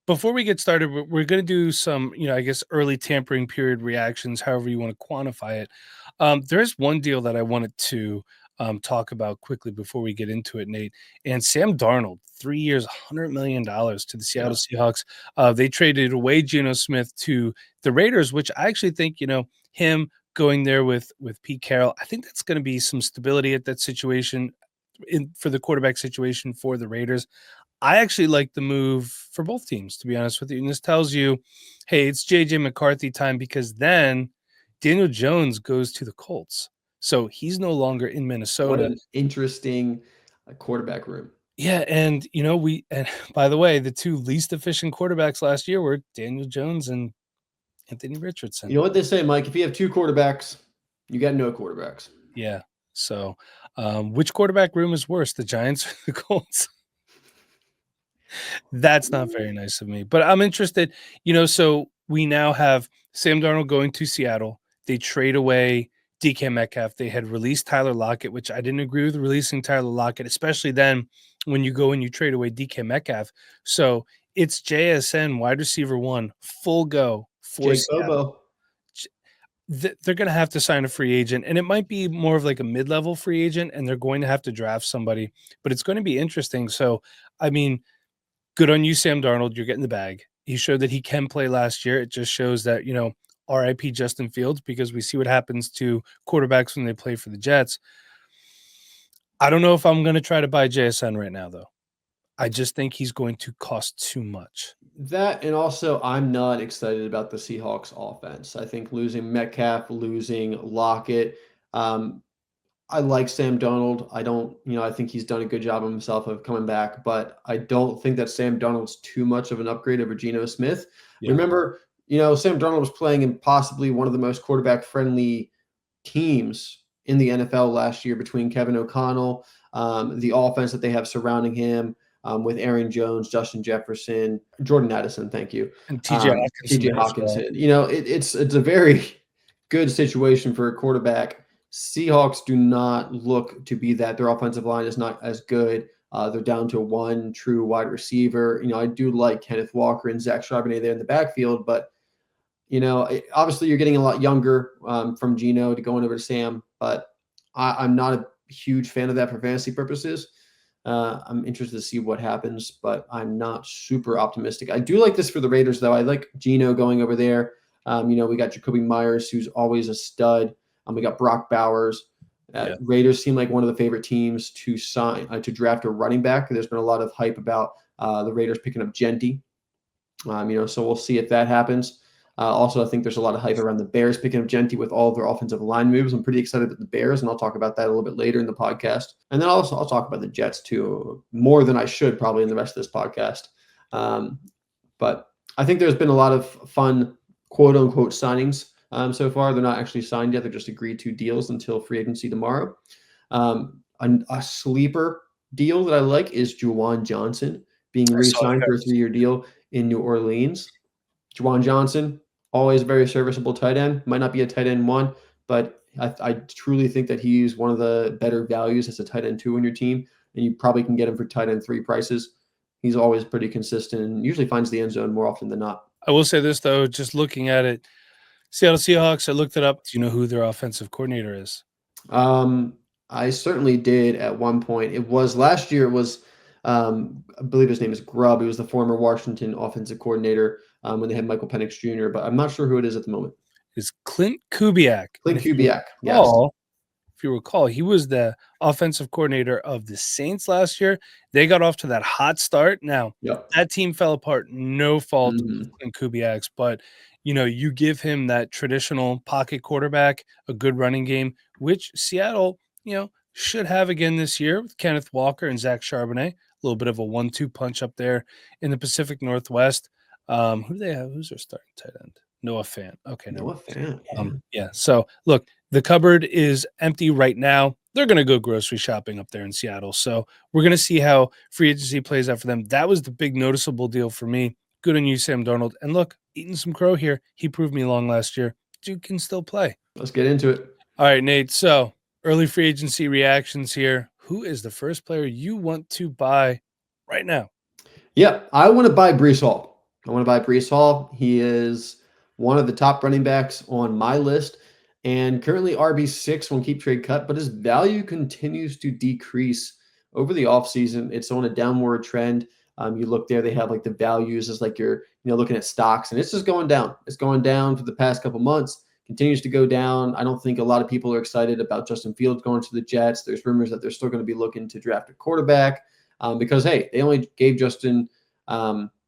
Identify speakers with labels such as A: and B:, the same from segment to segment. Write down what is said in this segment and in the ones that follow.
A: Before we get started, we're going to do some, I guess early tampering period reactions, however you want to quantify it. There is one deal that I wanted to talk about quickly before we get into it, Nate. And Sam Darnold, 3 years, $100 million to the Seattle
B: Yeah.
A: Seahawks. They traded away Geno Smith to the Raiders, which I actually think, him going there with Pete Carroll, I think that's going to be some stability at that situation for the quarterback situation for the Raiders. I actually like the move for both teams, to be honest with you. And this tells you, hey, it's JJ McCarthy time, because then Daniel Jones goes to the Colts. So he's no longer in
B: What
A: Minnesota.
B: an interesting quarterback room.
A: Yeah, and and by the way, the two least efficient quarterbacks last year were Daniel Jones and Anthony Richardson.
B: You know what they say, Mike? If you have two quarterbacks, you got no quarterbacks.
A: Yeah. So which quarterback room is worse, the Giants or the Colts? That's not very nice of me, but I'm interested. So we now have Sam Darnold going to Seattle. They trade away DK Metcalf. They had released Tyler Lockett, which I didn't agree with releasing Tyler Lockett, especially then when you go and you trade away DK Metcalf. So it's JSN wide receiver 1, full go for
B: Jake
A: Seattle.
B: Bobo.
A: They're going to have to sign a free agent, and it might be more of like a mid-level free agent, and they're going to have to draft somebody, but it's going to be interesting. So, I mean, good on you, Sam Darnold. You're getting the bag. He showed that he can play last year. It just shows that, RIP Justin Fields, because we see what happens to quarterbacks when they play for the Jets. I don't know if I'm going to try to buy JSN right now, though. I just think he's going to cost too much.
B: That, and also I'm not excited about the Seahawks offense. I think losing Metcalf, losing Lockett. I like Sam Darnold. I think he's done a good job of himself of coming back, but I don't think that Sam Darnold's too much of an upgrade over Geno Smith.
A: Yeah.
B: Remember, Sam Darnold was playing in possibly one of the most quarterback-friendly teams in the NFL last year between Kevin O'Connell, the offense that they have surrounding him, with Aaron Jones, Justin Jefferson, Jordan Addison, thank you,
A: And TJ
B: Hawkinson. It's a very good situation for a quarterback. Seahawks do not look to be that. Their offensive line is not as good. They're down to one true wide receiver. I do like Kenneth Walker and Zach Charbonnet there in the backfield, but obviously you're getting a lot younger from Geno to going over to Sam, but I'm not a huge fan of that for fantasy purposes. I'm interested to see what happens, but I'm not super optimistic. I do like this for the Raiders, though. I like Geno going over there. We got Jacoby Myers, who's always a stud. We got Brock Bowers. Raiders seem like one of the favorite teams to to draft a running back. There's been a lot of hype about the Raiders picking up Genty. So we'll see if that happens. Also, I think there's a lot of hype around the Bears picking up Genty with all of their offensive line moves. I'm pretty excited about the Bears, and I'll talk about that a little bit later in the podcast. And then I'll talk about the Jets too, more than I should probably in the rest of this podcast. But I think there's been a lot of fun, quote unquote, signings so far. They're not actually signed yet. They're just agreed to deals until free agency tomorrow. A sleeper deal that I like is Juwan Johnson being re-signed for a 3-year deal in New Orleans. Juwan Johnson, always a very serviceable tight end. Might not be a tight end 1, but I truly think that he's one of the better values as a tight end 2 on your team, and you probably can get him for tight end 3 prices. He's always pretty consistent and usually finds the end zone more often than not.
A: I will say this, though, just looking at it, Seattle Seahawks, I looked it up. Do you know who their offensive coordinator is?
B: I certainly did at one point. It was last year. It was, I believe his name is Grubb. He was the former Washington offensive coordinator when they had Michael Penix Jr., but I'm not sure who it is at the moment.
A: It's Clint Kubiak.
B: Clint Kubiak, yes.
A: If you recall, he was the offensive coordinator of the Saints last year. They got off to that hot start. Now, that team fell apart. No fault of Clint Kubiak's, but you give him that traditional pocket quarterback, a good running game, which Seattle, should have again this year with Kenneth Walker and Zach Charbonnet. A little bit of a 1-2 punch up there in the Pacific Northwest. Who do they have? Who's their starting tight end? Noah Fant. Okay,
B: Noah Fant.
A: Yeah. So look, the cupboard is empty right now. They're going to go grocery shopping up there in Seattle. So we're going to see how free agency plays out for them. That was the big noticeable deal for me. Good on you, Sam Darnold. And look, eating some crow here. He proved me long last year. Dude can still play.
B: Let's get into it.
A: All right, Nate. So early free agency reactions here. Who is the first player you want to buy right now?
B: Yeah, I want to buy Breece Hall. I want to buy Breece Hall. He is one of the top running backs on my list and currently RB6 on Keep Trade Cut, but his value continues to decrease over the offseason. It's on a downward trend. You look there, they have like the values as like you're looking at stocks, and it's just going down. It's going down for the past couple months, continues to go down. I don't think a lot of people are excited about Justin Fields going to the Jets. There's rumors that they're still going to be looking to draft a quarterback because, hey, they only gave Justin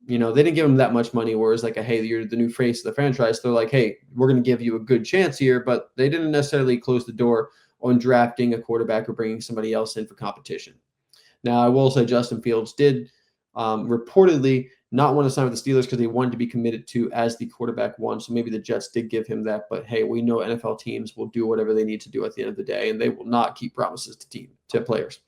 B: they didn't give him that much money, whereas like, hey, you're the new face of the franchise. They're like, hey, we're going to give you a good chance here, but they didn't necessarily close the door on drafting a quarterback or bringing somebody else in for competition. Now, I will say Justin Fields did reportedly not want to sign with the Steelers because they wanted to be committed to as the quarterback one. So maybe the Jets did give him that. But hey, we know NFL teams will do whatever they need to do at the end of the day, and they will not keep promises to players.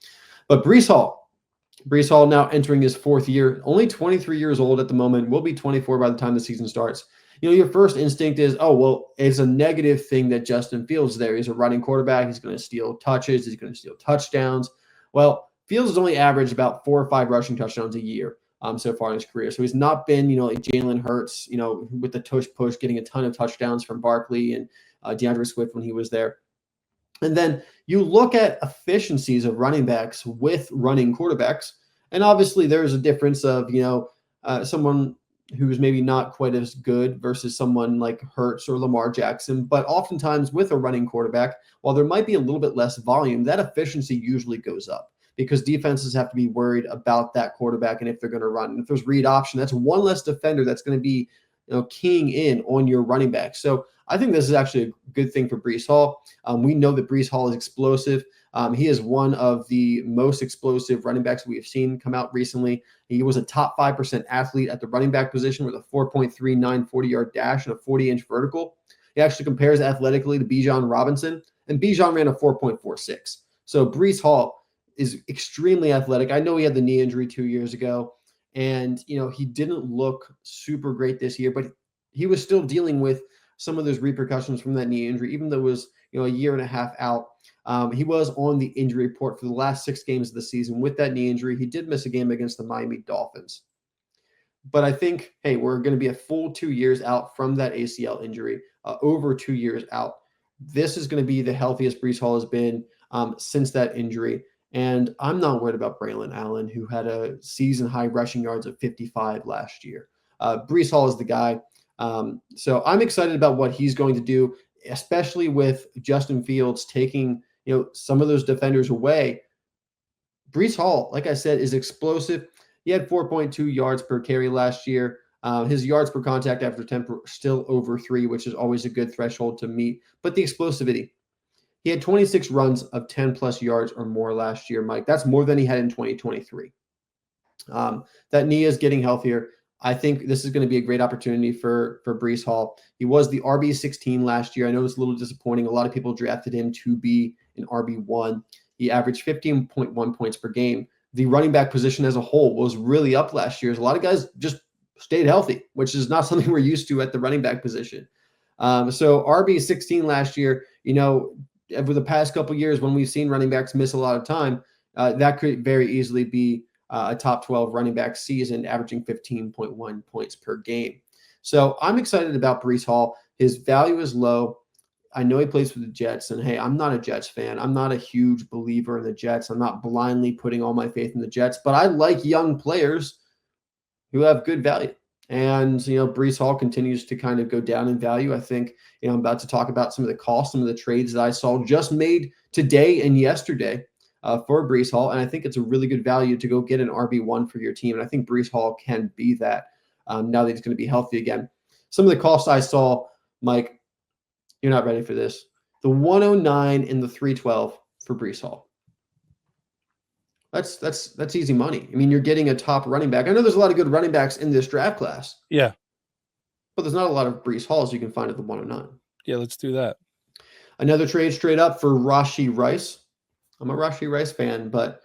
B: But Breece Hall now entering his fourth year, only 23 years old at the moment, will be 24 by the time the season starts. Your first instinct is, oh, well, it's a negative thing that Justin Fields there. He's a running quarterback. He's going to steal touches. He's going to steal touchdowns. Well, Fields has only averaged about 4 or 5 rushing touchdowns a year so far in his career. So he's not been, like Jalen Hurts, with the tush push, getting a ton of touchdowns from Barkley and DeAndre Swift when he was there. And then you look at efficiencies of running backs with running quarterbacks. And obviously there's a difference of, someone who's maybe not quite as good versus someone like Hurts or Lamar Jackson. But oftentimes with a running quarterback, while there might be a little bit less volume, that efficiency usually goes up because defenses have to be worried about that quarterback and if they're going to run. And if there's read option, that's one less defender that's going to be keying in on your running back. So I think this is actually a good thing for Breece Hall. We know that Breece Hall is explosive. He is one of the most explosive running backs we have seen come out recently. He was a top 5% athlete at the running back position with a 4.39 40-yard dash and a 40-inch vertical. He actually compares athletically to Bijan Robinson, and Bijan ran a 4.46. So Breece Hall is extremely athletic. I know he had the knee injury 2 years ago, and he didn't look super great this year, but he was still dealing with some of those repercussions from that knee injury, even though it was a year and a half out. He was on the injury report for the last 6 games of the season with that knee injury. He did miss a game against the Miami Dolphins. But I think, hey, we're going to be a full 2 years out from that ACL injury, over 2 years out. This is going to be the healthiest Breece Hall has been since that injury. And I'm not worried about Braylon Allen, who had a season-high rushing yards of 55 last year. Breece Hall is the guy. So I'm excited about what he's going to do, especially with Justin Fields taking some of those defenders away. Breece Hall, like I said, is explosive. He had 4.2 yards per carry last year. His yards per contact after 10 still over 3, which is always a good threshold to meet. But the explosivity. He had 26 runs of 10-plus yards or more last year, Mike. That's more than he had in 2023. That knee is getting healthier. I think this is going to be a great opportunity for Breece Hall. He was the RB16 last year. I know it's a little disappointing. A lot of people drafted him to be an RB1. He averaged 15.1 points per game. The running back position as a whole was really up last year. A lot of guys just stayed healthy, which is not something we're used to at the running back position. So RB16 last year, over the past couple of years when we've seen running backs miss a lot of time, that could very easily be a top 12 running back season, averaging 15.1 points per game. So I'm excited about Breece Hall. His value is low. I know he plays for the Jets, and hey, I'm not a Jets fan. I'm not a huge believer in the Jets. I'm not blindly putting all my faith in the Jets, but I like young players who have good value. And, Breece Hall continues to kind of go down in value. I think, I'm about to talk about some of the costs, some of the trades that I saw just made today and yesterday for Breece Hall. And I think it's a really good value to go get an RB1 for your team. And I think Breece Hall can be that now that he's going to be healthy again. Some of the costs I saw, Mike, you're not ready for this. The 109 and the 312 for Breece Hall. That's easy money. I mean, you're getting a top running back. I know there's a lot of good running backs in this draft class.
A: Yeah.
B: But there's not a lot of Breece Halls you can find at the 109.
A: Yeah, let's do that.
B: Another trade straight up for Rashee Rice. I'm a Rashee Rice fan, but,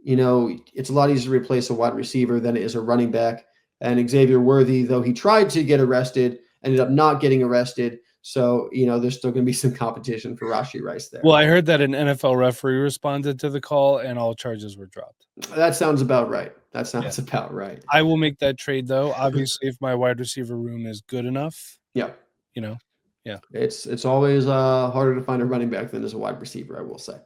B: it's a lot easier to replace a wide receiver than it is a running back. And Xavier Worthy, though he tried to get arrested, ended up not getting arrested. So, there's still going to be some competition for Rashee Rice there.
A: Well, I heard that an NFL referee responded to the call and all charges were dropped.
B: That sounds about right. That sounds about right.
A: I will make that trade though. Obviously, if my wide receiver room is good enough.
B: Yeah.
A: Yeah.
B: It's always harder to find a running back than as a wide receiver, I will say.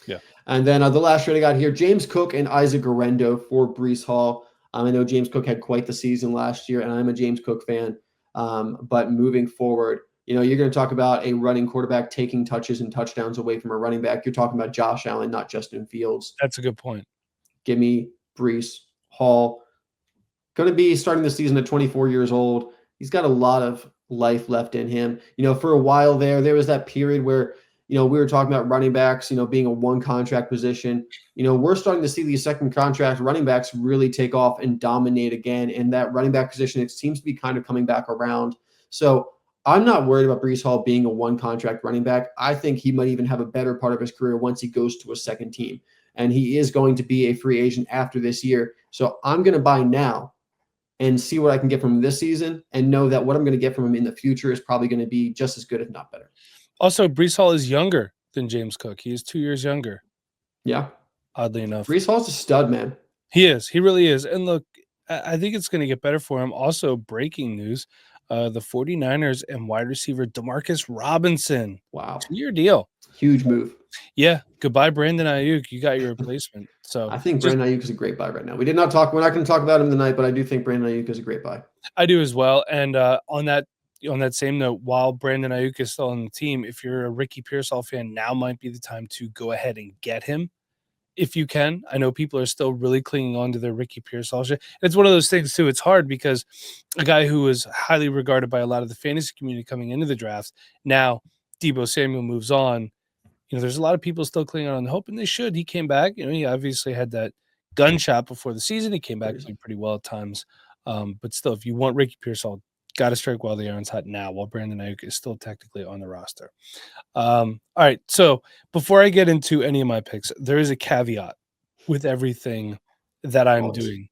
A: Yeah.
B: And then the last trade I got here, James Cook and Isaac Guerrero for Breece Hall. I know James Cook had quite the season last year, and I'm a James Cook fan. But moving forward, you're going to talk about a running quarterback taking touches and touchdowns away from a running back. You're talking about Josh Allen, not Justin Fields.
A: That's a good point.
B: Give me Breece Hall. Going to be starting the season at 24 years old. He's got a lot of life left in him. For a while there was that period where, we were talking about running backs, being a one contract position. We're starting to see these second contract running backs really take off and dominate again. And that running back position, it seems to be kind of coming back around. So I'm not worried about Breece Hall being a one contract running back. I think he might even have a better part of his career once he goes to a second team. And he is going to be a free agent after this year. So I'm going to buy now and see what I can get from him this season and know that what I'm going to get from him in the future is probably going to be just as good, if not better.
A: Also, Breece Hall is younger than James Cook. He is 2 years younger.
B: Yeah.
A: Oddly enough.
B: Breece Hall's a stud, man.
A: He is. He really is. And look, I think it's going to get better for him. Also, breaking news, the 49ers and wide receiver DeMarcus Robinson.
B: Wow.
A: 2-year deal.
B: Huge move.
A: Yeah. Goodbye, Brandon Ayuk. You got your replacement. So
B: I think Brandon Ayuk is a great buy right now. We're not going to talk about him tonight, but I do think Brandon Ayuk is a great buy.
A: I do as well. And on that same note, while Brandon Ayuk is still on the team, if you're a Ricky Pearsall fan, now might be the time to go ahead and get him if you can. I know people are still really clinging on to their Ricky Pearsall shit. It's one of those things, too. It's hard because a guy who was highly regarded by a lot of the fantasy community coming into the draft, now Deebo Samuel moves on. There's a lot of people still clinging on hope, and they should. He came back. He obviously had that gunshot before the season. He came back playing pretty well at times. But still, if you want Ricky Pearsall, got to strike while the iron's hot now, while Brandon Ayuk is still technically on the roster. All right, so before I get into any of my picks, there is a caveat with everything that I'm doing.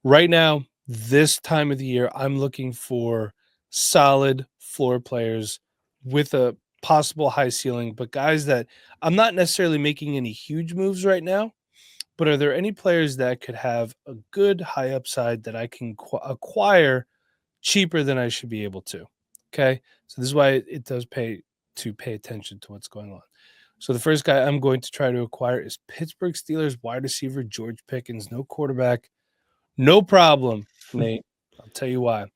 A: Right now, this time of the year, I'm looking for solid floor players with a possible high ceiling, but guys that I'm not necessarily making any huge moves right now. But are there any players that could have a good high upside that I can acquire cheaper than I should be able to? Okay, so this is why it does pay to pay attention to what's going on. So the first guy I'm going to try to acquire is Pittsburgh Steelers wide receiver George Pickens. No quarterback, no problem, Nate. I'll tell you why.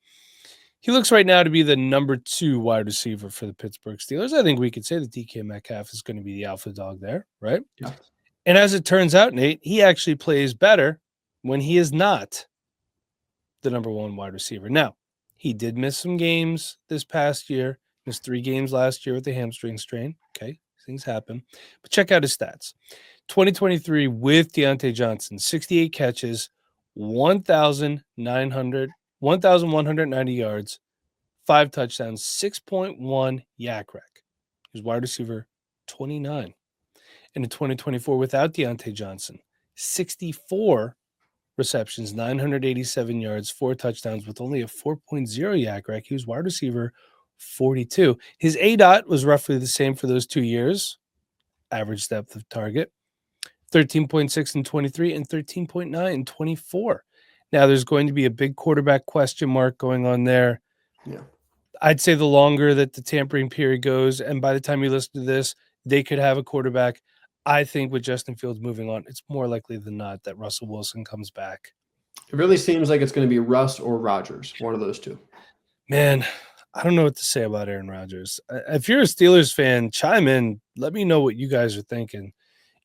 A: He looks right now to be the number 2 wide receiver for the Pittsburgh Steelers. I think we could say that DK Metcalf is going to be the alpha dog there, right?
B: Yeah.
A: And as it turns out, Nate, he actually plays better when he is not the number 1 wide receiver. Now, he did miss some games this past year. Missed 3 games last year with the hamstring strain. Okay, things happen. But check out his stats. 2023 with Deontay Johnson, 68 catches, 1,190 yards, 5 touchdowns, 6.1 yak rec. He was wide receiver 29. And in 2024 without Deontay Johnson, 64 receptions, 987 yards, 4 touchdowns with only a 4.0 yak rec. He was wide receiver 42. His ADOT was roughly the same for those 2 years. Average depth of target, 13.6 in 23 and 13.9 in 24. Now there's going to be a big quarterback question mark going on there.
B: Yeah.
A: I'd say the longer that the tampering period goes, and by the time you listen to this, they could have a quarterback. I think with Justin Fields moving on, it's more likely than not that Russell Wilson comes back.
B: It really seems like it's going to be Russ or Rodgers, one of those two.
A: Man, I don't know what to say about Aaron Rodgers. If you're a Steelers fan, chime in. Let me know what you guys are thinking.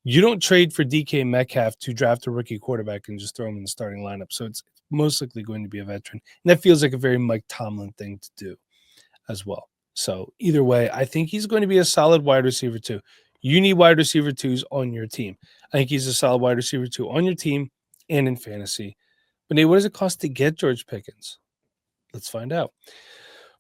A: You don't trade for DK Metcalf to draft a rookie quarterback and just throw him in the starting lineup. So it's most likely going to be a veteran. And that feels like a very Mike Tomlin thing to do as well. So either way, I think he's going to be a solid wide receiver too. You need wide receiver 2s on your team. I think he's a solid wide receiver 2 on your team and in fantasy. But Nate, what does it cost to get George Pickens? Let's find out.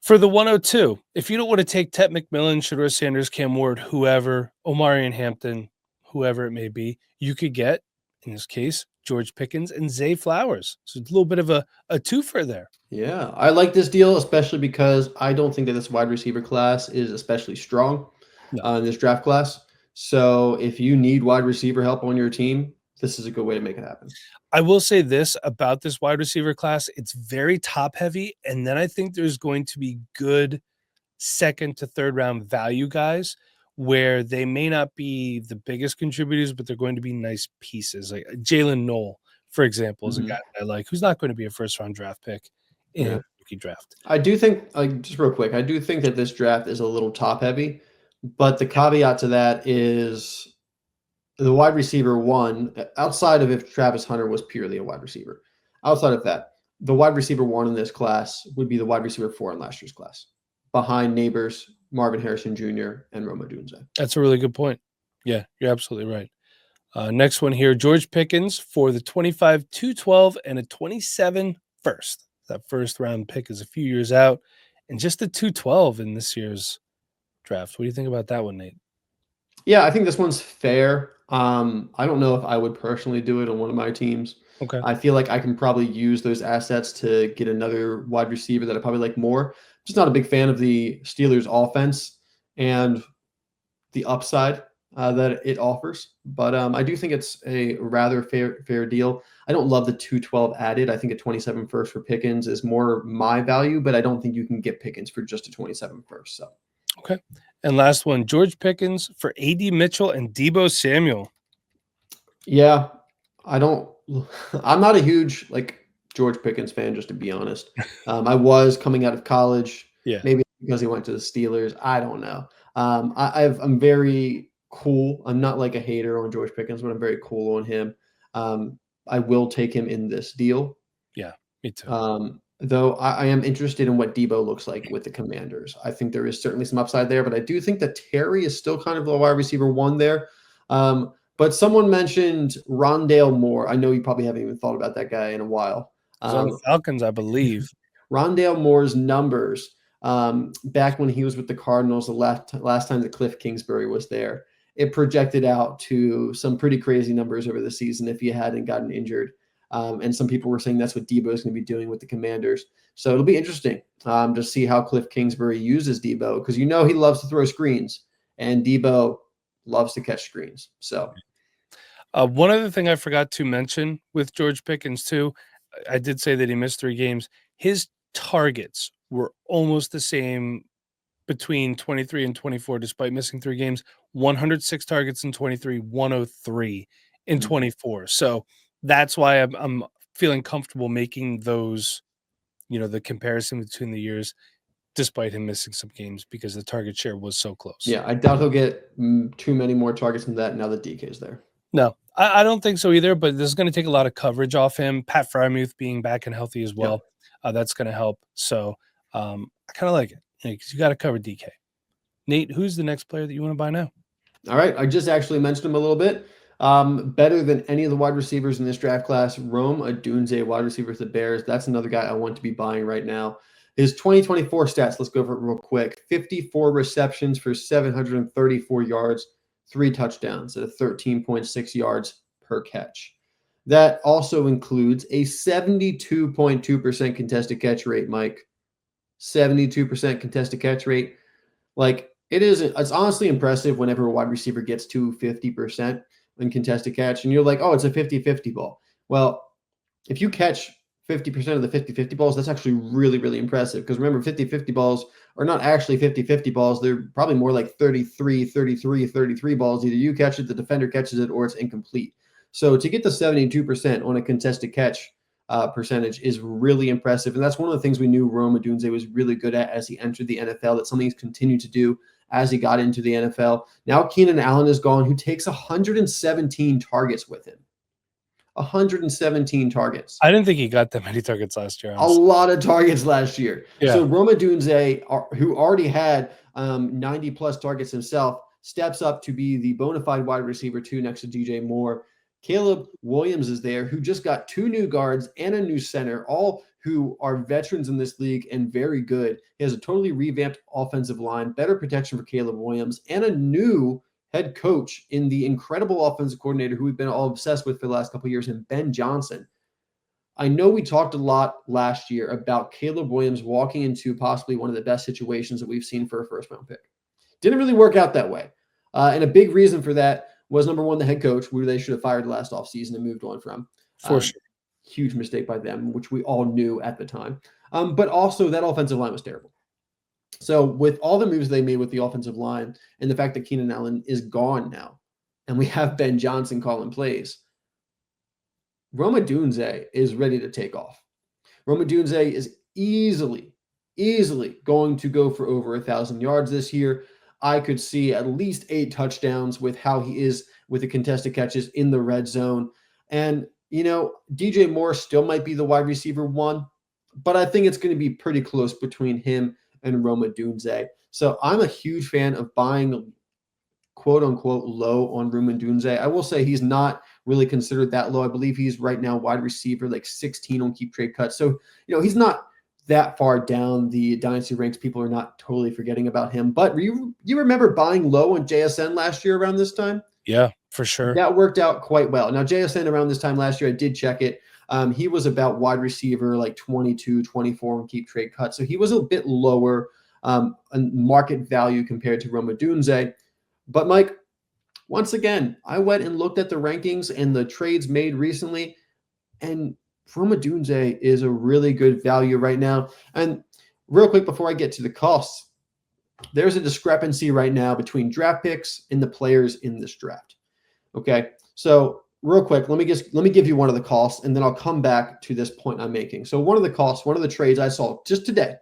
A: For the 102, if you don't want to take Ted McMillan, Shedeur Sanders, Cam Ward, whoever, Omarion Hampton, whoever it may be, you could get, in this case, George Pickens and Zay Flowers. So it's a little bit of a twofer there.
B: Yeah, I like this deal, especially because I don't think that this wide receiver class is especially strong in this draft class. So if you need wide receiver help on your team, this is a good way to make it happen.
A: I will say this about this wide receiver class. It's very top heavy. And then I think there's going to be good second to third round value guys where they may not be the biggest contributors, but they're going to be nice pieces. Like Jalen Knoll, for example, is a guy that I like, who's not going to be a first round draft pick in a rookie draft.
B: I do think, just real quick, I do think that this draft is a little top heavy, but the caveat to that is the wide receiver one, outside of if Travis Hunter was purely a wide receiver, outside of that, the wide receiver one in this class would be the wide receiver 4 in last year's class, behind Neighbors, Marvin Harrison Jr., and Rome Odunze.
A: That's a really good point. Yeah, you're absolutely right. Next one here, George Pickens for the 25, 212, and a 27 first. That first round pick is a few years out, and just the 212 in this year's draft. What do you think about that one, Nate?
B: Yeah, I think this one's fair. I don't know if I would personally do it on one of my teams.
A: Okay.
B: I feel like I can probably use those assets to get another wide receiver that I probably like more. Just not a big fan of the Steelers' offense and the upside that it offers. But I do think it's a rather fair deal. I don't love the 212 added. I think a 27 first for Pickens is more my value, but I don't think you can get Pickens for just a 27 first. So.
A: Okay. And last one, George Pickens for A.D. Mitchell and Deebo Samuel.
B: Yeah, I'm not a huge George Pickens fan, just to be honest. I was coming out of college.
A: Yeah.
B: Maybe because he went to the Steelers. I don't know. I'm very cool. I'm not like a hater on George Pickens, but I'm very cool on him. I will take him in this deal.
A: Yeah, me too.
B: Though I am interested in what Deebo looks like with the Commanders. I think there is certainly some upside there, but I do think that Terry is still kind of the wide receiver one there. But someone mentioned Rondale Moore. I know you probably haven't even thought about that guy in a while.
A: He's on the Falcons, I believe.
B: Rondale Moore's numbers back when he was with the Cardinals, the last time that Cliff Kingsbury was there, it projected out to some pretty crazy numbers over the season if he hadn't gotten injured. And some people were saying that's what Deebo is going to be doing with the Commanders. So it'll be interesting to see how Cliff Kingsbury uses Deebo, because he loves to throw screens, and Deebo loves to catch screens. So
A: one other thing I forgot to mention with George Pickens too, I did say that he missed 3 games. His targets were almost the same between 23 and 24, despite missing 3 games. 106 targets in 23, 103 in 24. So that's why I'm feeling comfortable making those, the comparison between the years, despite him missing some games, because the target share was so close.
B: Yeah, I doubt he'll get too many more targets than that now that DK's there.
A: No, I don't think so either, but this is going to take a lot of coverage off him. Pat Freiermuth being back and healthy as well, that's going to help. So I kind of like it, because you got to cover DK. Nate, who's the next player that you want to buy now?
B: All right, I just actually mentioned him a little bit. Better than any of the wide receivers in this draft class, Rome Odunze, wide receiver for the Bears. That's another guy I want to be buying right now. His 2024 stats, let's go over it real quick. 54 receptions for 734 yards, 3 touchdowns at a 13.6 yards per catch. That also includes a 72.2% contested catch rate, Mike. 72% contested catch rate. It's honestly impressive whenever a wide receiver gets to 50% in contested catch, and you're like, oh, it's a 50-50 ball. Well, if you catch 50% of the 50-50 balls, that's actually really, really impressive, because remember, 50-50 balls are not actually 50-50 balls. They're probably more like 33 balls. Either you catch it, the defender catches it, or it's incomplete. So to get the 72% on a contested catch percentage is really impressive, and that's one of the things we knew Rome Odunze was really good at as he entered the NFL. That's something he's continued to do as he got into the NFL. Now Keenan Allen is gone, who takes 117 targets with him. 117 targets.
A: I didn't think he got that many targets last year.
B: Honestly. A lot of targets last year.
A: Yeah.
B: So Rome Odunze, who already had 90-plus targets himself, steps up to be the bona fide wide receiver 2 next to DJ Moore. Caleb Williams is there, who just got 2 new guards and a new center, all who are veterans in this league and very good. He has a totally revamped offensive line, better protection for Caleb Williams, and a new head coach in the incredible offensive coordinator who we've been all obsessed with for the last couple of years, and Ben Johnson. I know we talked a lot last year about Caleb Williams walking into possibly one of the best situations that we've seen for a first-round pick. Didn't really work out that way. And a big reason for that was number one, the head coach, who they should have fired last offseason and moved on from.
A: For sure.
B: Huge mistake by them, which we all knew at the time. But also that offensive line was terrible. So with all the moves they made with the offensive line and the fact that Keenan Allen is gone now, and we have Ben Johnson calling plays, Rome Odunze is ready to take off. Rome Odunze is easily going to go for over 1,000 yards this year. I could see at least 8 touchdowns with how he is with the contested catches in the red zone. And, DJ Moore still might be the wide receiver 1, but I think it's going to be pretty close between him and Rome Odunze. So I'm a huge fan of buying quote unquote low on Rome Odunze. I will say he's not really considered that low. I believe he's right now wide receiver, like 16 on keep trade cuts. So, he's not that far down the dynasty ranks. People are not totally forgetting about him. But you remember buying low on JSN last year around this time?
A: Yeah, for sure.
B: That worked out quite well. Now, JSN around this time last year, I did check it. He was about wide receiver like 22, 24 on keep trade cuts. So he was a bit lower in market value compared to Rome Odunze. But Mike, once again, I went and looked at the rankings and the trades made recently, and Rome Odunze is a really good value right now. And real quick, before I get to the costs, there's a discrepancy right now between draft picks and the players in this draft. Okay, so real quick, let me give you one of the costs, and then I'll come back to this point I'm making. So one of the costs, one of the trades I saw just today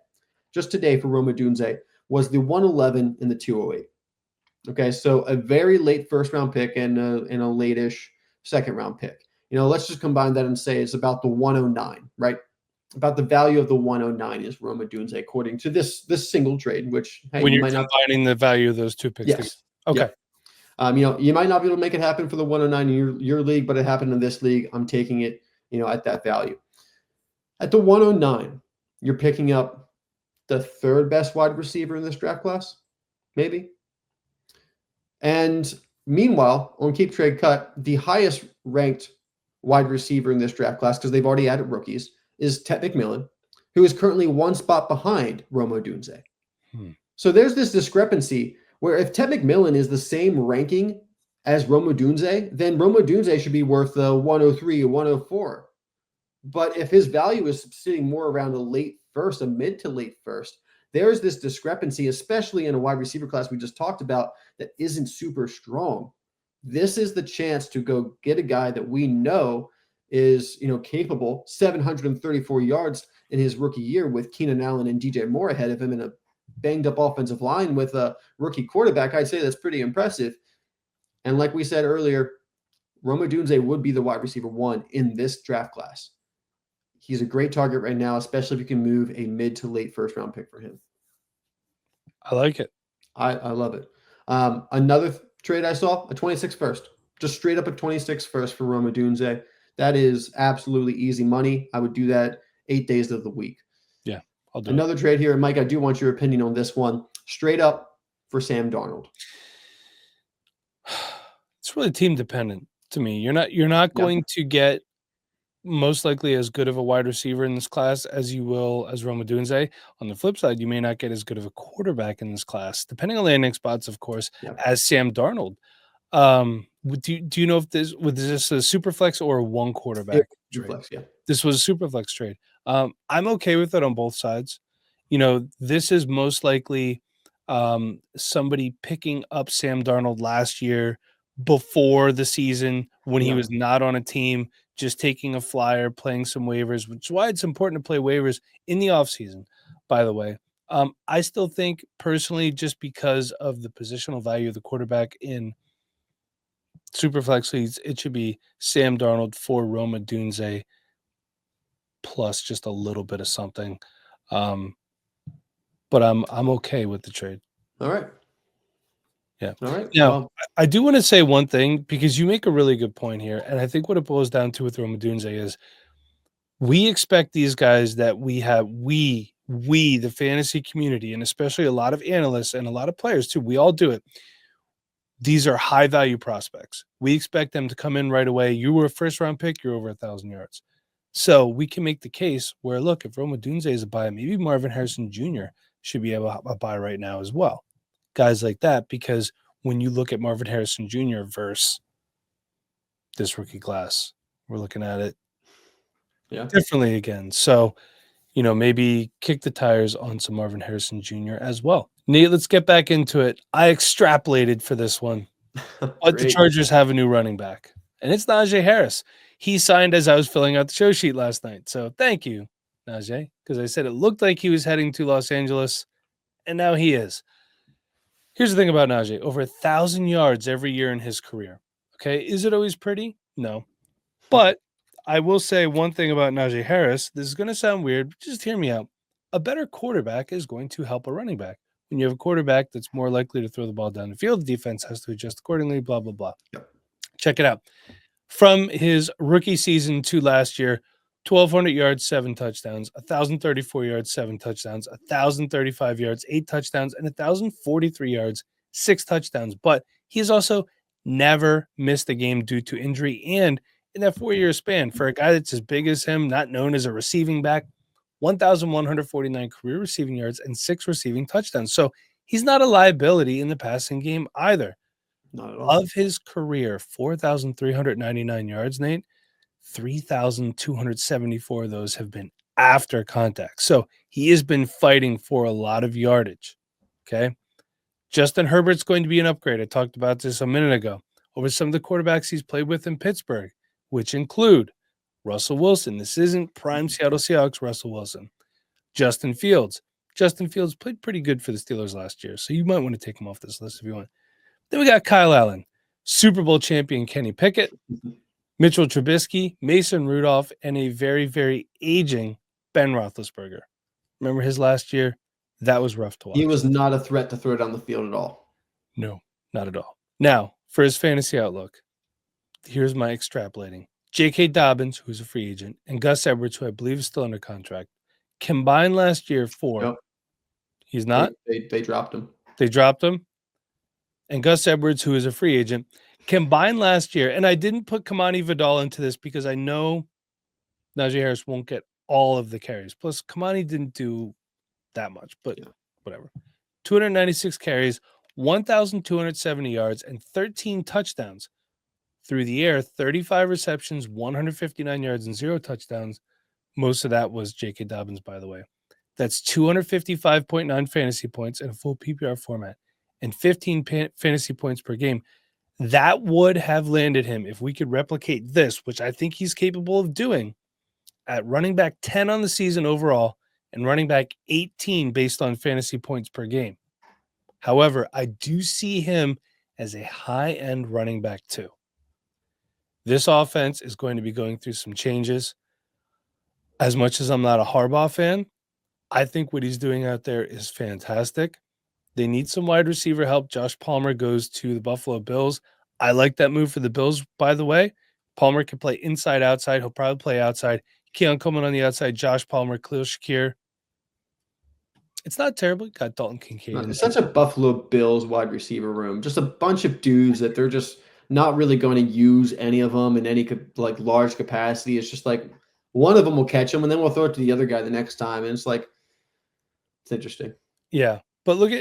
B: for Rome Odunze was the 111 and the 208. Okay, so a very late first round pick and a late-ish second round pick. Let's just combine that and say it's about the 109, right? About the value of the 109 is Rome Odunze according to this single trade, which
A: when you're combining the value of those two picks.
B: Yes.
A: Okay.
B: Yep. You might not be able to make it happen for the 109 in your league, but it happened in this league. I'm taking it, at that value. At the 109, you're picking up the third best wide receiver in this draft class, maybe. And meanwhile, on keep trade cut, the highest ranked wide receiver in this draft class, because they've already added rookies, is Ted McMillan, who is currently one spot behind Rome Odunze. So there's this discrepancy where if Ted McMillan is the same ranking as Rome Odunze, then Rome Odunze should be worth the 103 or 104. But if his value is sitting more around a late first, a mid to late first, there's this discrepancy, especially in a wide receiver class we just talked about that isn't super strong. This is the chance to go get a guy that we know is, capable, 734 yards in his rookie year with Keenan Allen and DJ Moore ahead of him in a banged up offensive line with a rookie quarterback. I'd say that's pretty impressive. And like we said earlier, Rome Odunze would be the wide receiver 1 in this draft class. He's a great target right now, especially if you can move a mid to late first round pick for him.
A: I like it.
B: I love it. Another trade I saw, a 26 first, just straight up a 26 first for Rome Odunze. That is absolutely easy money. I would do that 8 days of the week.
A: Yeah, I'll do
B: another trade here. Mike, I do want your opinion on this one. Straight up for Sam Darnold.
A: It's really team dependent to me. You're not going to get most likely as good of a wide receiver in this class as you will as Rome Odunze. On the flip side, you may not get as good of a quarterback in this class, depending on landing spots, of course, as Sam Darnold. Do you know if this was this a super flex or a one quarterback trade?
B: Flex, yeah.
A: This was a super flex trade. I'm okay with it on both sides. This is most likely somebody picking up Sam Darnold last year before the season when he was not on a team, just taking a flyer, playing some waivers, which is why it's important to play waivers in the offseason, by the way. I still think personally, just because of the positional value of the quarterback in Superflex leagues, it should be Sam Darnold for Rome Odunze plus just a little bit of something. But I'm okay with the trade.
B: All right.
A: Yeah.
B: All right.
A: Now, well, I do want to say one thing because you make a really good point here. And I think what it boils down to with Rome Odunze is we expect these guys that we have, we, the fantasy community, and especially a lot of analysts and a lot of players too, we all do it. These are high value prospects. We expect them to come in right away. You were a first round pick, you're over 1,000 yards. So we can make the case where, look, if Rome Odunze is a buy, maybe Marvin Harrison Jr. should be able to buy right now as well. Guys like that, because when you look at Marvin Harrison Jr. versus this rookie class. We're looking at it differently again. So, maybe kick the tires on some Marvin Harrison Jr. as well. Nate, let's get back into it. I extrapolated for this one, but the Chargers have a new running back, and it's Najee Harris. He signed as I was filling out the show sheet last night. So thank you, Najee, because I said it looked like he was heading to Los Angeles, and now he is. Here's the thing about Najee. Over 1,000 yards every year in his career. Okay, is it always pretty? No. But I will say one thing about Najee Harris. This is going to sound weird, but just hear me out. A better quarterback is going to help a running back. When you have a quarterback that's more likely to throw the ball down the field, the defense has to adjust accordingly, blah, blah, blah.
B: Yep.
A: Check it out. From his rookie season to last year, 1,200 yards, 7 touchdowns, 1,034 yards, 7 touchdowns, 1,035 yards, 8 touchdowns, and 1,043 yards, 6 touchdowns. But he's also never missed a game due to injury. And in that 4-year span, for a guy that's as big as him, not known as a receiving back, 1,149 career receiving yards and 6 receiving touchdowns. So he's not a liability in the passing game either.
B: Not at all.
A: Of his career, 4,399 yards, Nate, 3,274 of those have been after contact. So he has been fighting for a lot of yardage. Okay. Justin Herbert's going to be an upgrade. I talked about this a minute ago over some of the quarterbacks he's played with in Pittsburgh, which include Russell Wilson. This isn't prime Seattle Seahawks Russell Wilson. Justin Fields. Justin Fields played pretty good for the Steelers last year, so you might want to take him off this list if you want. Then we got Kyle Allen, Super Bowl champion Kenny Pickett, Mitchell Trubisky, Mason Rudolph, and a very, very aging Ben Roethlisberger. Remember his last year? That was rough to watch.
B: He was not a threat to throw down the field at all.
A: No, not at all. Now, for his fantasy outlook, here's my extrapolating. J.K. Dobbins, who's a free agent, and Gus Edwards, who I believe is still under contract, combined last year for...
B: Yep.
A: He's not?
B: They dropped him.
A: They dropped him? And Gus Edwards, who is a free agent, combined last year, and I didn't put Kamani Vidal into this because I know Najee Harris won't get all of the carries. Plus, Kamani didn't do that much, but whatever. 296 carries, 1,270 yards, and 13 touchdowns. Through the air, 35 receptions, 159 yards, and 0 touchdowns. Most of that was J.K. Dobbins, by the way. That's 255.9 fantasy points in a full PPR format and 15 fantasy points per game. That would have landed him, if we could replicate this, which I think he's capable of doing, at running back 10 on the season overall and running back 18 based on fantasy points per game. However, I do see him as a high-end running back too. This offense is going to be going through some changes. As much as I'm not a Harbaugh fan, I think what he's doing out there is fantastic. They need some wide receiver help. Josh Palmer goes to the Buffalo Bills. I like that move for the Bills, by the way. Palmer can play inside, outside. He'll probably play outside. Keon Coleman on the outside. Josh Palmer, Khalil Shakir. It's not terrible. Got Dalton Kincaid.
B: It's such a Buffalo Bills wide receiver room. Just a bunch of dudes that they're just not really going to use any of them in any large capacity. It's just like one of them will catch them, and then we'll throw it to the other guy the next time. And it's interesting.
A: Yeah. But look,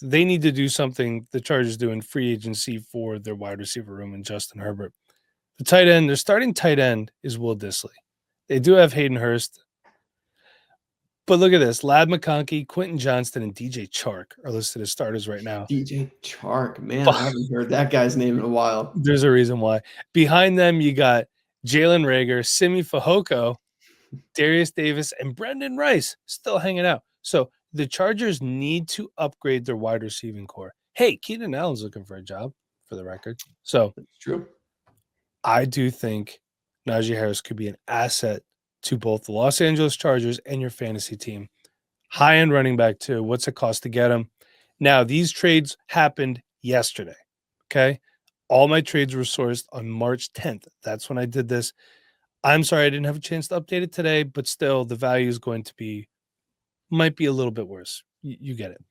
A: they need to do something the Chargers do in free agency for their wide receiver room and Justin Herbert. The tight end, their starting tight end is Will Dissly. They do have Hayden Hurst. But look at this. Lad McConkey, Quentin Johnston, and DJ Chark are listed as starters right now.
B: DJ Chark, man, I haven't heard that guy's name in a while.
A: There's a reason why. Behind them, you got Jalen Reagor, Simi Fehoko, Darius Davis, and Brendan Rice still hanging out. So the Chargers need to upgrade their wide receiving core. Hey, Keenan Allen's looking for a job, for the record. So
B: that's true.
A: I do think Najee Harris could be an asset to both the Los Angeles Chargers and your fantasy team. High-end running back, too. What's it cost to get him? Now, these trades happened yesterday, okay? All my trades were sourced on March 10th. That's when I did this. I'm sorry I didn't have a chance to update it today, but still, the value is going to might be a little bit worse. You get it.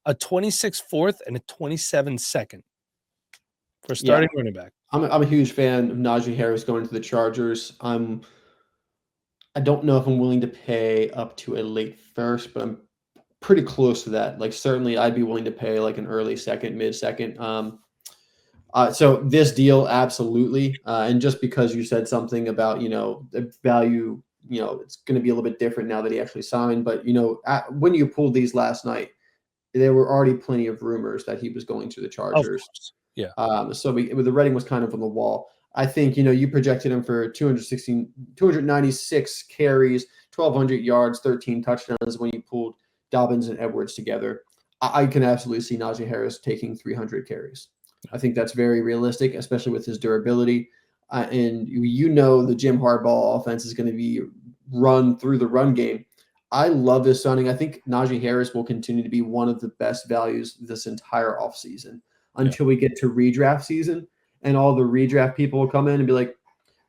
A: A 26 fourth and a 27 second for starting running back.
B: I'm a huge fan of Najee Harris going to the Chargers. I don't know if I'm willing to pay up to a late first, but I'm pretty close to that. Like certainly I'd be willing to pay like an early second, mid second. So this deal, absolutely. And just because you said something about, the value, it's going to be a little bit different now that he actually signed. But, when you pulled these last night, there were already plenty of rumors that he was going to the Chargers.
A: Yeah.
B: So the writing was kind of on the wall. I think, you projected him for 296 carries, 1,200 yards, 13 touchdowns when you pulled Dobbins and Edwards together. I can absolutely see Najee Harris taking 300 carries. I think that's very realistic, especially with his durability. And the Jim Harbaugh offense is going to be run through the run game. I love this signing. I think Najee Harris will continue to be one of the best values this entire offseason until we get to redraft season, and all the redraft people will come in and be like,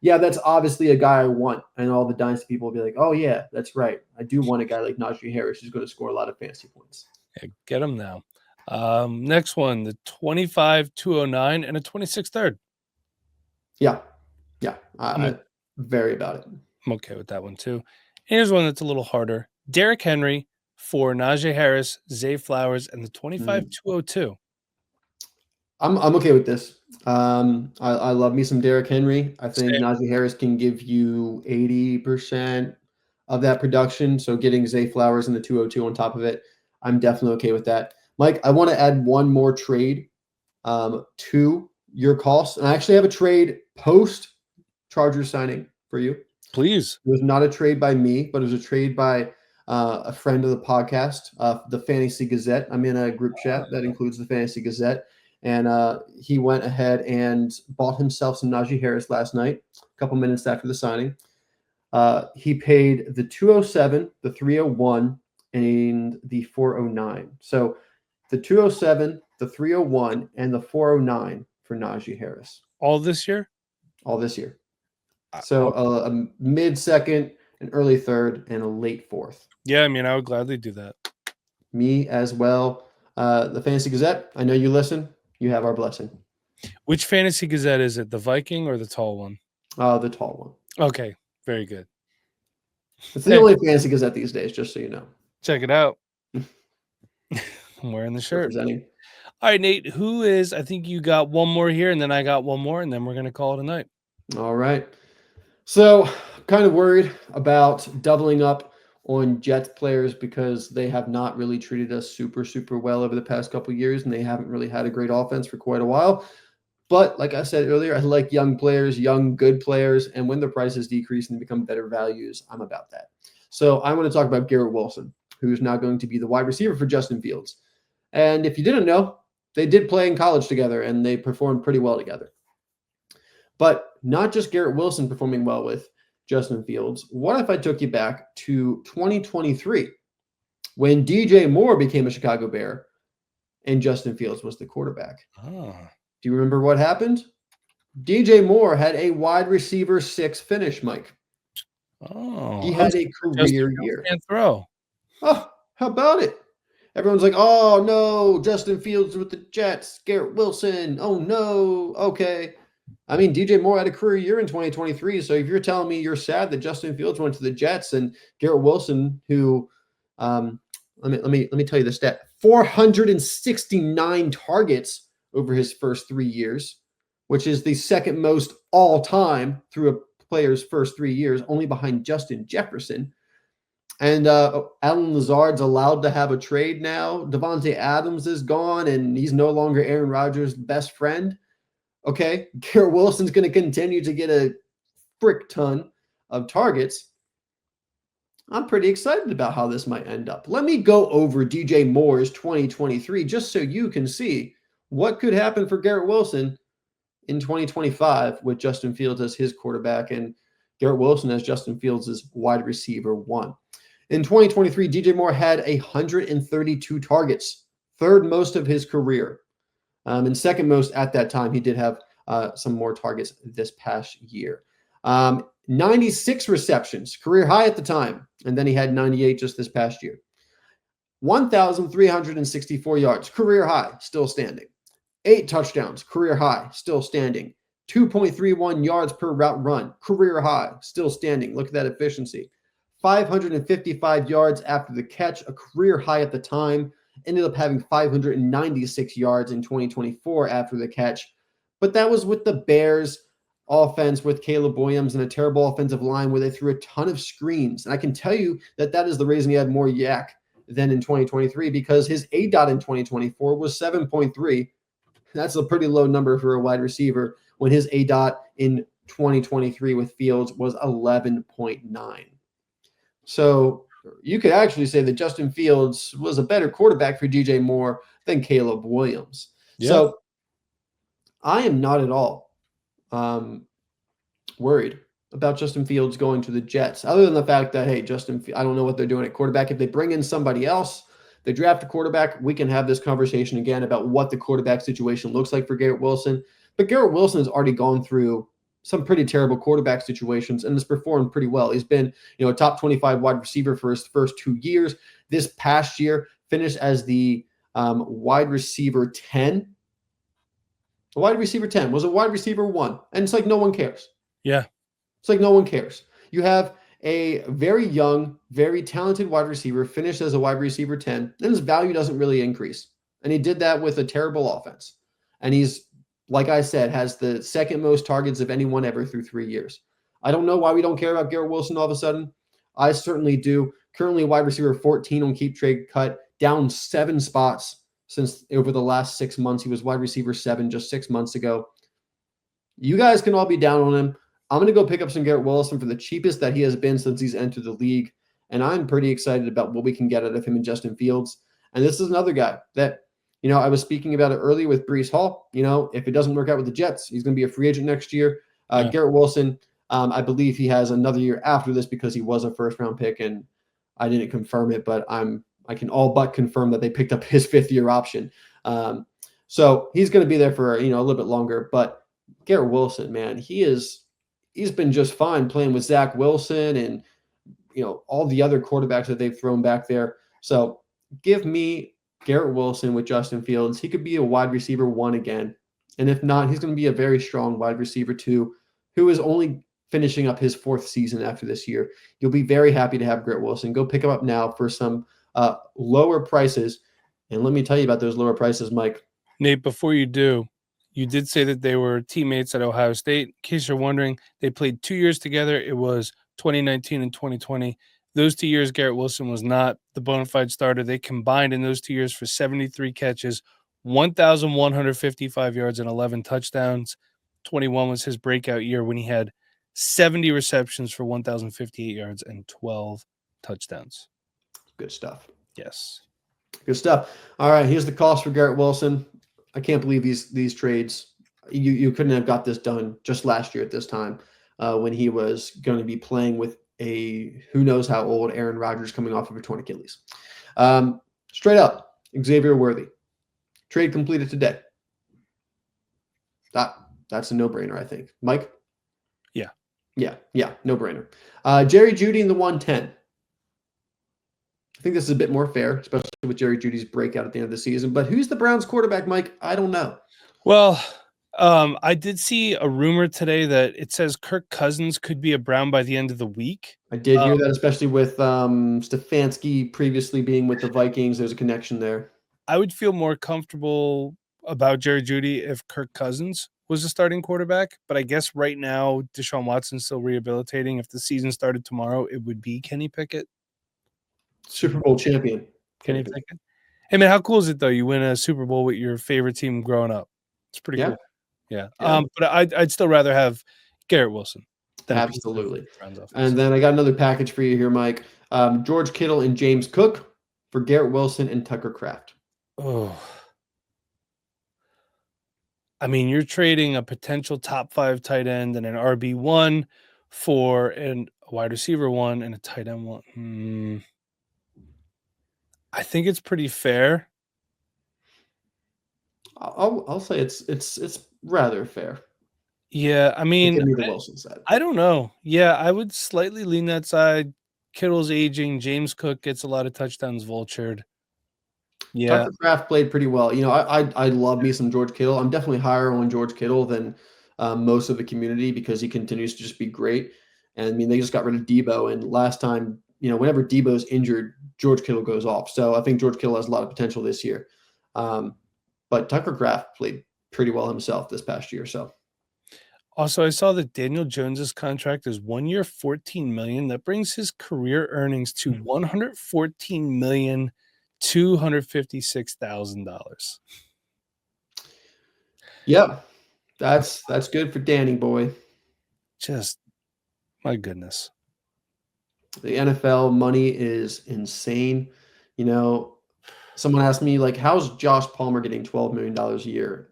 B: yeah, that's obviously a guy I want. And all the Dynasty people will be like, oh, yeah, that's right. I do want a guy like Najee Harris who's going to score a lot of fantasy points.
A: Yeah, get him now. Next one, the 25-209 and a 26 third.
B: Yeah. I'm very about it.
A: I'm okay with that one too. Here's one that's a little harder. Derrick Henry for Najee Harris, Zay Flowers, and the 25-202.
B: I'm okay with this. I love me some Derrick Henry. I think Najee Harris can give you 80% of that production. So getting Zay Flowers and the 202 on top of it, I'm definitely okay with that. Mike, I want to add one more trade to your costs. And I actually have a trade post Chargers signing for you.
A: Please.
B: It was not a trade by me, but it was a trade by a friend of the podcast, the Fantasy Gazette. I'm in a group chat that includes the Fantasy Gazette. And he went ahead and bought himself some Najee Harris last night, a couple minutes after the signing. He paid the 207, the 301, and the 409. So the 207, the 301, and the 409 for Najee Harris.
A: All this year?
B: All this year. So a mid-second, an early third, and a late fourth.
A: Yeah, I mean, I would gladly do that.
B: Me as well. The Fantasy Gazette, I know you listen. You have our blessing.
A: Which Fantasy Gazette is it? The Viking or the tall one?
B: The tall
A: one. Okay, very good.
B: It's the only Fantasy Gazette these days, just so you know.
A: Check it out. I'm wearing the shirt. All right, Nate, I think you got one more here, and then I got one more, and then we're going to call it a night.
B: All right. So kind of worried about doubling up on Jets players because they have not really treated us super, super well over the past couple of years, and they haven't really had a great offense for quite a while. But like I said earlier, I like young players, young, good players, and when the prices decrease and become better values, I'm about that. So I want to talk about Garrett Wilson, who is now going to be the wide receiver for Justin Fields. And if you didn't know, they did play in college together, and they performed pretty well together. But not just Garrett Wilson performing well with Justin Fields. What if I took you back to 2023 when DJ Moore became a Chicago Bear and Justin Fields was the quarterback? Do you remember what happened? DJ Moore had a wide receiver 6 finish, Mike. He had a career year.
A: Can't throw.
B: Oh, how about it? Everyone's like, oh, no, Justin Fields with the Jets, Garrett Wilson. Oh, no. Okay. I mean, DJ Moore had a career year in 2023. So if you're telling me you're sad that Justin Fields went to the Jets and Garrett Wilson, who, let me tell you the stat: 469 targets over his first 3 years, which is the second most all time through a player's first 3 years, only behind Justin Jefferson. And Alan Lazard's allowed to have a trade now. Devontae Adams is gone, and he's no longer Aaron Rodgers' best friend. Okay, Garrett Wilson's going to continue to get a frick ton of targets. I'm pretty excited about how this might end up. Let me go over DJ Moore's 2023 just so you can see what could happen for Garrett Wilson in 2025 with Justin Fields as his quarterback and Garrett Wilson as Justin Fields' wide receiver 1. In 2023, DJ Moore had 132 targets, third most of his career. And second most at that time. He did have some more targets this past year. 96 receptions, career high at the time. And then he had 98 just this past year. 1,364 yards, career high, still standing. 8 touchdowns, career high, still standing. 2.31 yards per route run, career high, still standing. Look at that efficiency. 555 yards after the catch, a career high at the time. Ended up having 596 yards in 2024 after the catch. But that was with the Bears offense with Caleb Williams and a terrible offensive line where they threw a ton of screens. And I can tell you that that is the reason he had more yak than in 2023, because his ADOT in 2024 was 7.3. That's a pretty low number for a wide receiver when his ADOT in 2023 with Fields was 11.9. So you could actually say that Justin Fields was a better quarterback for DJ Moore than Caleb Williams. Yeah. So I am not at all worried about Justin Fields going to the Jets, other than the fact that, hey, I don't know what they're doing at quarterback. If they bring in somebody else, they draft a quarterback, we can have this conversation again about what the quarterback situation looks like for Garrett Wilson. But Garrett Wilson has already gone through some pretty terrible quarterback situations and has performed pretty well. He's been, a top 25 wide receiver for his first 2 years. This past year, finished as the wide receiver 10. A wide receiver 10 was a wide receiver 1. And it's like no one cares.
A: Yeah.
B: It's like no one cares. You have a very young, very talented wide receiver finished as a wide receiver 10, and his value doesn't really increase. And he did that with a terrible offense. And he's, like I said, has the second most targets of anyone ever through 3 years. I don't know why we don't care about Garrett Wilson all of a sudden. I certainly do. Currently wide receiver 14 on Keep Trade Cut, down 7 spots since over the last 6 months. He was wide receiver 7 just 6 months ago. You guys can all be down on him. I'm going to go pick up some Garrett Wilson for the cheapest that he has been since he's entered the league. And I'm pretty excited about what we can get out of him and Justin Fields. And this is another guy that, I was speaking about it earlier with Breece Hall. If it doesn't work out with the Jets, he's going to be a free agent next year. Garrett Wilson, I believe he has another year after this because he was a first-round pick, and I didn't confirm it, but I can all but confirm that they picked up his 5th-year option. So he's going to be there for a little bit longer. But Garrett Wilson, man, he's been just fine playing with Zach Wilson and all the other quarterbacks that they've thrown back there. So give me Garrett Wilson with Justin Fields. He could be a wide receiver 1 again. And if not, he's going to be a very strong wide receiver 2 who is only finishing up his 4th season after this year. You'll be very happy to have Garrett Wilson. Go pick him up now for some lower prices. And let me tell you about those lower prices, Mike.
A: Nate, before you do, you did say that they were teammates at Ohio State. In case you're wondering, they played 2 years together. It was 2019 and 2020. Those 2 years, Garrett Wilson was not the bona fide starter. They combined in those 2 years for 73 catches, 1,155 yards, and 11 touchdowns. 21 was his breakout year when he had 70 receptions for 1,058 yards and 12 touchdowns.
B: Good stuff.
A: Yes.
B: Good stuff. All right, here's the cost for Garrett Wilson. I can't believe these trades. You couldn't have got this done just last year at this time when he was going to be playing with a who knows how old Aaron Rodgers coming off of a torn Achilles. Straight up, Xavier Worthy. Trade completed today. That's a no-brainer, I think. Mike? Yeah, no-brainer. Jerry Jeudy in the 110. I think this is a bit more fair, especially with Jerry Jeudy's breakout at the end of the season. But who's the Browns quarterback, Mike? I don't know.
A: Well, I did see a rumor today that it says Kirk Cousins could be a Brown by the end of the week.
B: I did hear that, especially with Stefanski previously being with the Vikings. There's a connection there.
A: I would feel more comfortable about Jerry Jeudy if Kirk Cousins was a starting quarterback. But I guess right now, Deshaun Watson's still rehabilitating. If the season started tomorrow, it would be Kenny Pickett.
B: Super Bowl champion.
A: Kenny Pickett. Hey, man, how cool is it, though? You win a Super Bowl with your favorite team growing up. It's pretty cool. Yeah. But I'd still rather have Garrett Wilson.
B: Absolutely. And then I got another package for you here, Mike. George Kittle and James Cook for Garrett Wilson and Tucker Kraft.
A: Oh. I mean, you're trading a potential top 5 tight end and an RB1 for a wide receiver 1 and a tight end 1. I think it's pretty fair.
B: I'll say it's rather fair.
A: Yeah, I mean,
B: give me the Wilson side.
A: I don't know. Yeah, I would slightly lean that side. Kittle's aging. James Cook gets a lot of touchdowns vultured. Yeah,
B: Tucker Kraft played pretty well. I love me some George Kittle. I'm definitely higher on George Kittle than most of the community because he continues to just be great. And I mean, they just got rid of Debo, and last time whenever Debo's injured, George Kittle goes off. So I think George Kittle has a lot of potential this year. But Tucker Kraft played pretty well himself this past year. So
A: also, I saw that Daniel Jones's contract is 1 year, $14 million. That brings his career earnings to $114,256,000.
B: Yeah, that's good for Danny boy.
A: Just my goodness.
B: The NFL money is insane. Someone asked me, like, how's Josh Palmer getting $12 million a year?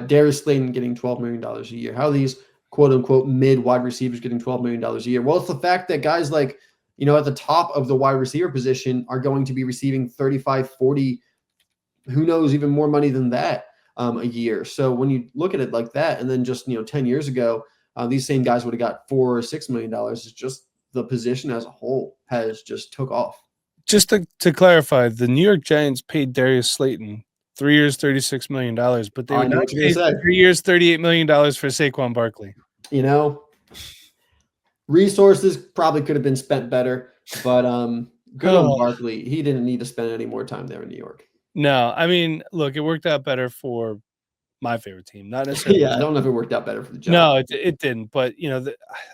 B: Darius Slayton getting $12 million a year. How are these quote unquote mid wide receivers getting $12 million a year? Well, it's the fact that guys like, at the top of the wide receiver position are going to be receiving 35, 40, who knows, even more money than that a year. So when you look at it like that, and then just, 10 years ago, these same guys would have got $4 or $6 million. It's just the position as a whole has just took off.
A: Just to clarify, the New York Giants paid Darius Slayton 3 years, $36 million, but they would not pay 3 years, $38 million for Saquon Barkley.
B: Resources probably could have been spent better, but good on Barkley. He didn't need to spend any more time there in New York.
A: No, I mean, look, it worked out better for my favorite team, not necessarily.
B: Yeah, I don't know if it worked out better for the Giants.
A: No, it didn't. But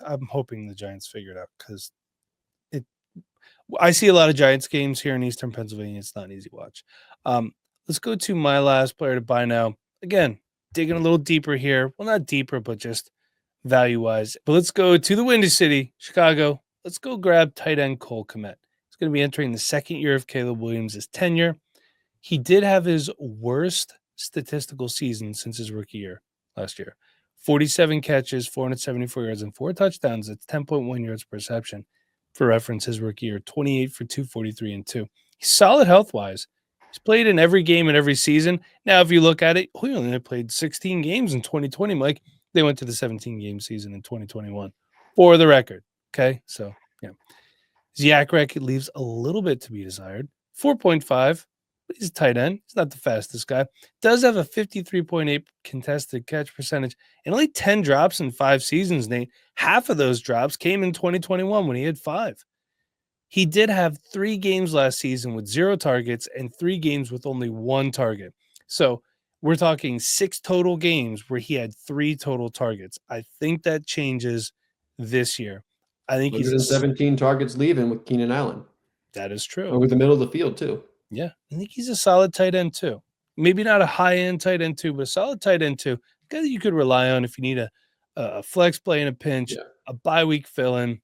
A: I'm hoping the Giants figure it out, because I see a lot of Giants games here in Eastern Pennsylvania. It's not an easy watch. Let's go to my last player to buy now. Again, digging a little deeper here. Well, not deeper, but just value-wise. But let's go to the Windy City, Chicago. Let's go grab tight end Cole Kmet. He's going to be entering the second year of Caleb Williams' tenure. He did have his worst statistical season since his rookie year last year. 47 catches, 474 yards, and 4 touchdowns. That's 10.1 yards per reception. For reference, his rookie year, 28 for 243 and 2. He's solid health-wise. He's played in every game and every season. Now, if you look at it, he only played 16 games in 2020, Mike. They went to the 17-game season in 2021, for the record. Okay, so, yeah. His YAC record leaves a little bit to be desired. 4.5. But he's a tight end. He's not the fastest guy. Does have a 53.8 contested catch percentage and only 10 drops in 5 seasons, Nate. Half of those drops came in 2021 when he had 5. He did have 3 games last season with 0 targets and 3 games with only 1 target. So we're talking 6 total games where he had 3 total targets. I think that changes this year. I think he's
B: 17 targets leaving with Keenan Allen.
A: That is true.
B: Over the middle of the field, too.
A: Yeah, I think he's a solid tight end too. Maybe not a high-end tight end too, but a solid tight end too. A guy that you could rely on if you need a flex play in a pinch, a bye week fill-in.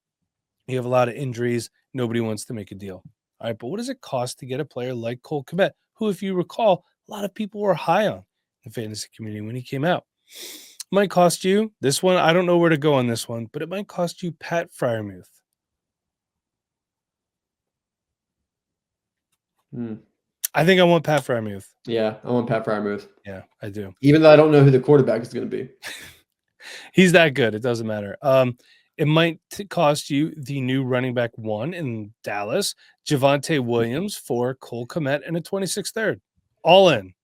A: You have a lot of injuries. Nobody wants to make a deal. All right, but what does it cost to get a player like Cole Kmet, who, if you recall, a lot of people were high on in the fantasy community when he came out? It might cost you this one. I don't know where to go on this one, but it might cost you Pat Freiermuth. I think I want Pat Freiermuth.
B: Yeah, I want Pat Freiermuth.
A: Yeah, I do.
B: Even though I don't know who the quarterback is going to be.
A: He's that good. It doesn't matter. It might cost you the new running back 1 in Dallas, Javonte Williams, for Cole Kmet and a 26th third. All in.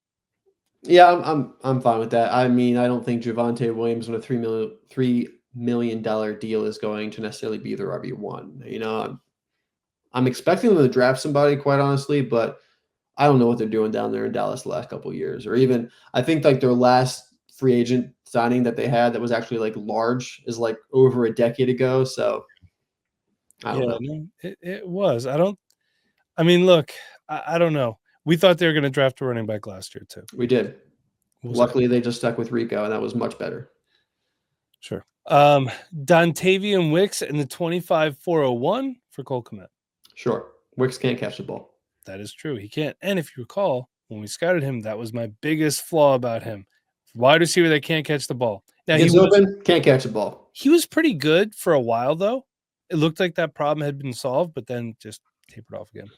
B: Yeah, I'm fine with that. I mean, I don't think Javonte Williams on a $3 million deal is going to necessarily be their RB1. I'm expecting them to draft somebody, quite honestly, but I don't know what they're doing down there in Dallas the last couple of years. Or even, I think like their last free agent signing that they had that was actually like large is like over a decade ago. So I don't know.
A: No, it was. I don't know. We thought they were going to draft a running back last year too.
B: We did. Luckily, they just stuck with Rico, and that was much better.
A: Sure. Dontavian Wicks in the 25-401 for Cole Kmet.
B: Sure. Wicks can't catch the ball.
A: That is true. He can't. And if you recall, when we scouted him, that was my biggest flaw about him. Wide receiver that can't catch the ball.
B: Now he's open, can't catch the ball.
A: He was pretty good for a while, though. It looked like that problem had been solved, but then just tapered off again.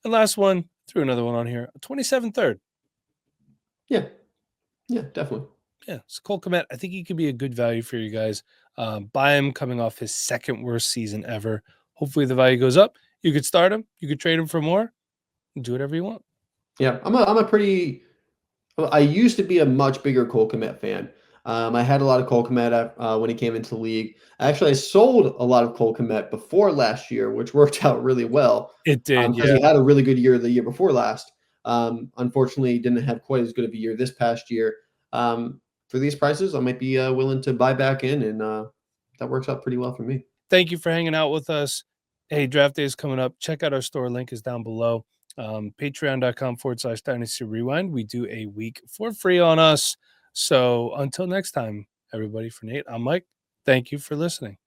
A: And last one, threw another one on here, a 27th third.
B: Yeah. Yeah, definitely.
A: Yeah, so Cole Kmet, I think he could be a good value for you guys. Buy him coming off his second worst season ever. Hopefully the value goes up. You could start him. You could trade him for more. Do whatever you want.
B: Yeah, I used to be a much bigger Cole Kmet fan. I had a lot of Cole Kmet when he came into the league. Actually, I sold a lot of Cole Kmet before last year, which worked out really well.
A: It did,
B: because he had a really good year the year before last. Unfortunately, he didn't have quite as good of a year this past year. For these prices, I might be willing to buy back in, and that works out pretty well for me.
A: Thank you for hanging out with us. Hey, draft day is coming up. Check out our store. Link is down below. Patreon.com/Dynasty Rewind. We do a week for free on us. So until next time, everybody, for Nate, I'm Mike. Thank you for listening.